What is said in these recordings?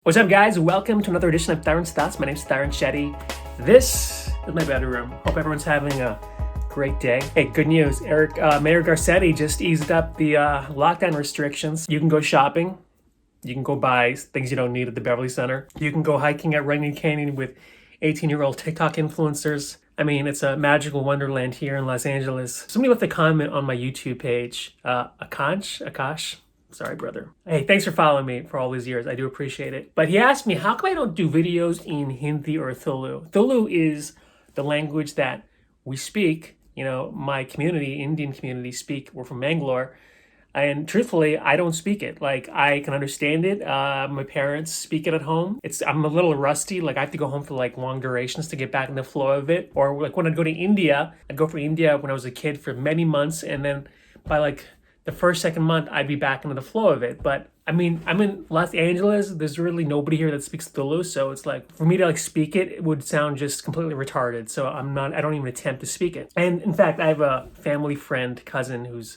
What's up, guys? Welcome to another edition of Tarun's Thoughts. My name is Tarun Shetty. This is my bedroom. Hope everyone's having a great day. Hey, good news. Mayor Garcetti just eased up the lockdown restrictions. You can go shopping. You can go buy things you don't need at the Beverly Center. You can go hiking at Runyon Canyon with 18-year-old TikTok influencers. I mean, it's a magical wonderland here in Los Angeles. Somebody left a comment on my YouTube page. Akash? Sorry, brother. Hey, thanks for following me for all these years. I do appreciate it. But he asked me, how come I don't do videos in Hindi or Thulu? Thulu is the language that we speak. You know, my community, Indian community, speak. We're from Bangalore. And truthfully, I don't speak it. Like, I can understand it. My parents speak it at home. I'm a little rusty. Like, I have to go home for like long durations to get back in the flow of it. Or like when I'd go to India, I'd go for India when I was a kid for many months. And then by like the first, second month, I'd be back into the flow of it. But I mean, I'm in Los Angeles. There's really nobody here that speaks Thulu. So it's like, for me to like speak it, it would sound just completely retarded. So I don't even attempt to speak it. And in fact, I have a family friend, cousin, his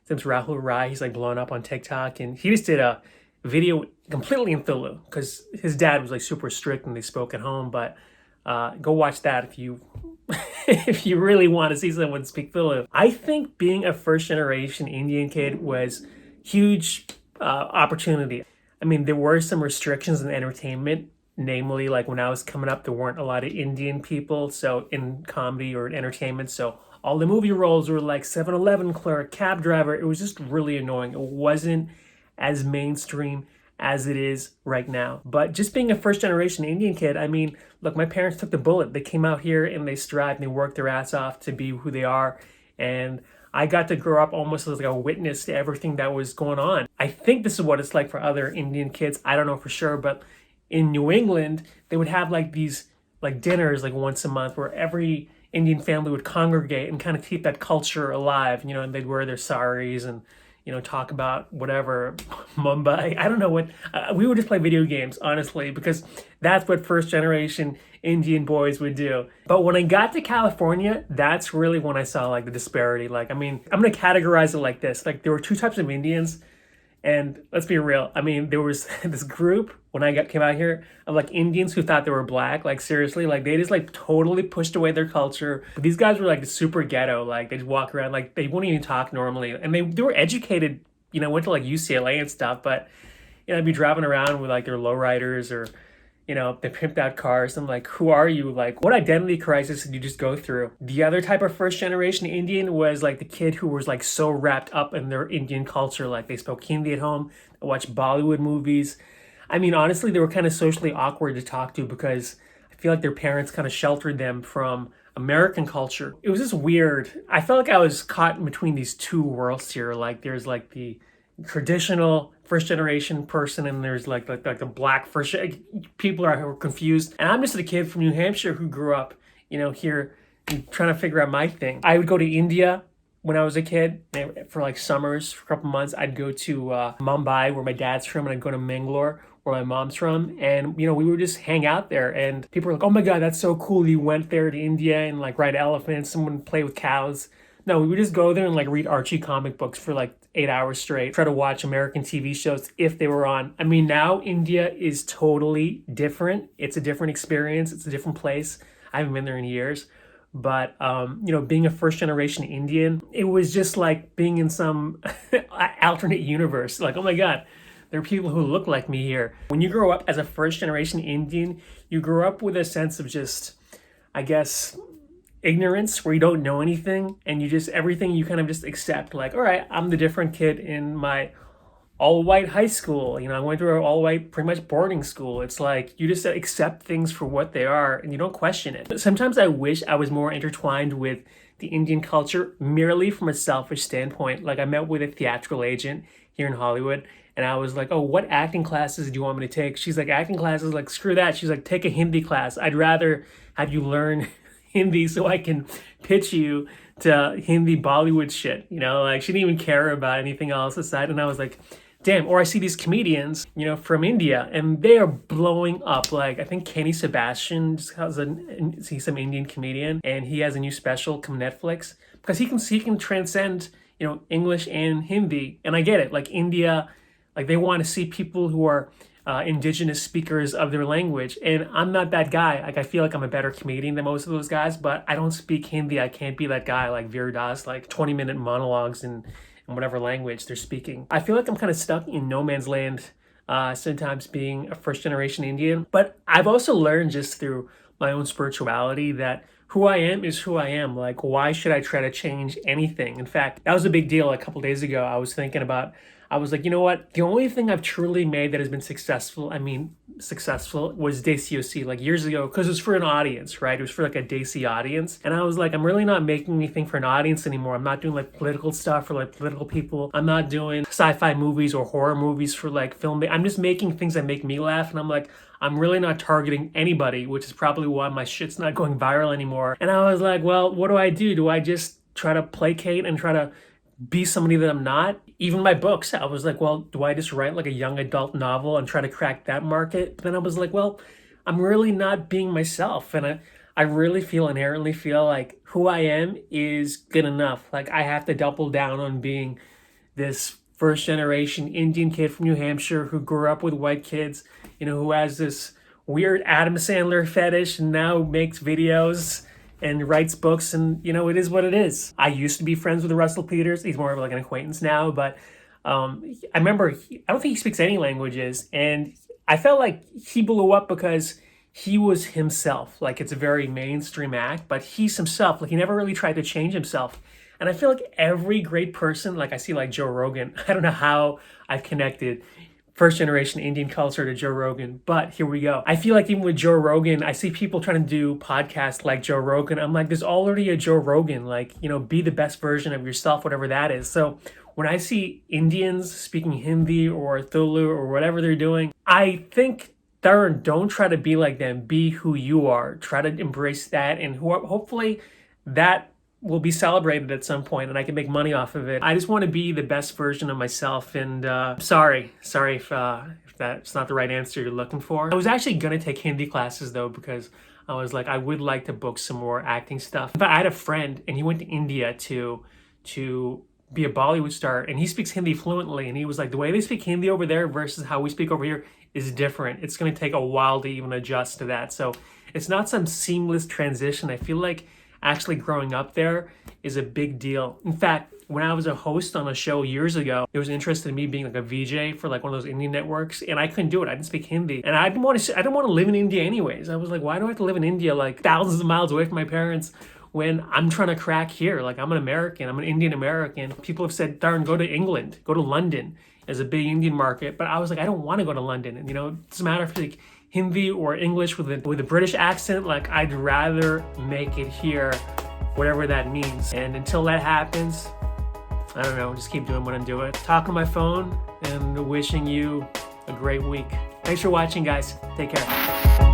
name's Rahul Rai. He's like blown up on TikTok. And he just did a video completely in Thulu because his dad was like super strict and they spoke at home. But go watch that if you if you really want to see someone speak Thulu. I think being a first generation Indian kid was huge opportunity. I mean, there were some restrictions in entertainment, namely like when I was coming up, there weren't a lot of Indian people, so in comedy or in entertainment, so all the movie roles were like 7-Eleven clerk, cab driver. It was just really annoying. It wasn't as mainstream as it is right now. But just being a first generation Indian kid, I mean, look, my parents took the bullet. They came out here and they strived and they worked their ass off to be who they are. And I got to grow up almost as like a witness to everything that was going on. I think this is what it's like for other Indian kids. I don't know for sure, but in New England, they would have like these like dinners like once a month where every Indian family would congregate and kind of keep that culture alive, you know, and they'd wear their saris and, you know, talk about whatever, Mumbai. I don't know what, we would just play video games, honestly, because that's what first generation Indian boys would do. But when I got to California, that's really when I saw like the disparity. Like, I mean, I'm going to categorize it like this. Like there were two types of Indians. And let's be real. I mean, there was this group when I came out here of like Indians who thought they were black. Like seriously, like they just like totally pushed away their culture. But these guys were like super ghetto. Like they just walk around like they wouldn't even talk normally. And they were educated, you know, went to like UCLA and stuff. But you know, I'd be driving around with like their lowriders or, you know, they pimped out cars. I'm like, who are you? Like, what identity crisis did you just go through? The other type of first generation Indian was like the kid who was like so wrapped up in their Indian culture. Like they spoke Hindi at home, they watched Bollywood movies. I mean, honestly, they were kind of socially awkward to talk to because I feel like their parents kind of sheltered them from American culture. It was just weird. I felt like I was caught in between these two worlds here. Like there's like the traditional first generation person and there's like the black first people are confused, and I'm just a kid from New Hampshire who grew up, you know, here trying to figure out my thing. I would go to India when I was a kid for like summers for a couple months. I'd go to Mumbai where my dad's from, and I'd go to Mangalore where my mom's from, and you know, we would just hang out there and people were like, oh my god, that's so cool you went there to India and like ride elephants, someone play with cows. No, we would just go there and like read Archie comic books for like 8 hours straight, try to watch American TV shows if they were on. I mean, now India is totally different. It's a different experience. It's a different place. I haven't been there in years. But, you know, being a first generation Indian, it was just like being in some alternate universe. Like, oh my God, there are people who look like me here. When you grow up as a first generation Indian, you grow up with a sense of just, I guess, ignorance where you don't know anything and you just everything you kind of just accept. Like, all right, I'm the different kid in my all-white high school. You know, I went to an all-white pretty much boarding school. It's like you just accept things for what they are and you don't question it. Sometimes I wish I was more intertwined with the Indian culture merely from a selfish standpoint. Like I met with a theatrical agent here in Hollywood and I was like, oh, what acting classes do you want me to take? She's like, acting classes? Like, screw that. She's like, take a Hindi class. I'd rather have you learn Hindi so I can pitch you to Hindi Bollywood shit, you know, like she didn't even care about anything else aside. And I was like, damn. Or I see these comedians, you know, from India and they are blowing up. Like I think Kenny Sebastian just has he's some Indian comedian and he has a new special come Netflix because he can transcend, you know, English and Hindi. And I get it. Like India, like they want to see people who are indigenous speakers of their language. And I'm not that guy. Like, I feel like I'm a better comedian than most of those guys, but I don't speak Hindi. I can't be that guy like Veer Das, like 20-minute monologues in whatever language they're speaking. I feel like I'm kind of stuck in no man's land, sometimes being a first generation Indian. But I've also learned just through my own spirituality that who I am is who I am. Like, why should I try to change anything? In fact, that was a big deal a couple days ago. I was thinking about, I was like, you know what? The only thing I've truly made that has been successful, was Desi OC, like years ago, because it was for an audience, right? It was for like a Desi audience. And I was like, I'm really not making anything for an audience anymore. I'm not doing like political stuff for like political people. I'm not doing sci-fi movies or horror movies for like film. I'm just making things that make me laugh. And I'm like, I'm really not targeting anybody, which is probably why my shit's not going viral anymore. And I was like, well, what do? Do I just try to placate and try to be somebody that I'm not? Even my books, I was like, well, do I just write like a young adult novel and try to crack that market? But then I was like, well, I'm really not being myself. And I really inherently feel like who I am is good enough. Like, I have to double down on being this first generation Indian kid from New Hampshire who grew up with white kids, who has this weird Adam Sandler fetish and now makes videos and writes books, and it is what it is. I used to be friends with Russell Peters. He's more of like an acquaintance now, but I remember, I don't think he speaks any languages, and I felt like he blew up because he was himself. Like, it's a very mainstream act, but he's himself. Like, he never really tried to change himself. And I feel like every great person, like I see like Joe Rogan, I don't know how I've connected first generation Indian culture to Joe Rogan, but here we go. I feel like even with Joe Rogan, I see people trying to do podcasts like Joe Rogan. I'm like, there's already a Joe Rogan, like, be the best version of yourself, whatever that is. So when I see Indians speaking Hindi or Thulu or whatever they're doing, I think, Tarun, don't try to be like them. Be who you are. Try to embrace that, and hopefully that will be celebrated at some point and I can make money off of it. I just want to be the best version of myself, and sorry if that's not the right answer you're looking for. I was actually going to take Hindi classes though, because I was like, I would like to book some more acting stuff. But I had a friend and he went to India to be a Bollywood star, and he speaks Hindi fluently, and he was like, the way they speak Hindi over there versus how we speak over here is different. It's going to take a while to even adjust to that. So it's not some seamless transition. I feel like actually growing up there is a big deal. In fact, when I was a host on a show years ago, it was interested in me being like a VJ for like one of those Indian networks, and I couldn't do it. I didn't speak Hindi, and I didn't want to live in India anyways. I was like, why do I have to live in India, like thousands of miles away from my parents, when I'm trying to crack here? Like, I'm an American, I'm an Indian American. People have said, Darren, go to England, go to London as a big Indian market. But I was like, I don't want to go to London. And it doesn't matter if it's like Hindi or English with a British accent. Like, I'd rather make it here, whatever that means. And until that happens, I don't know, just keep doing what I'm doing. Talking on my phone and wishing you a great week. Thanks for watching, guys. Take care.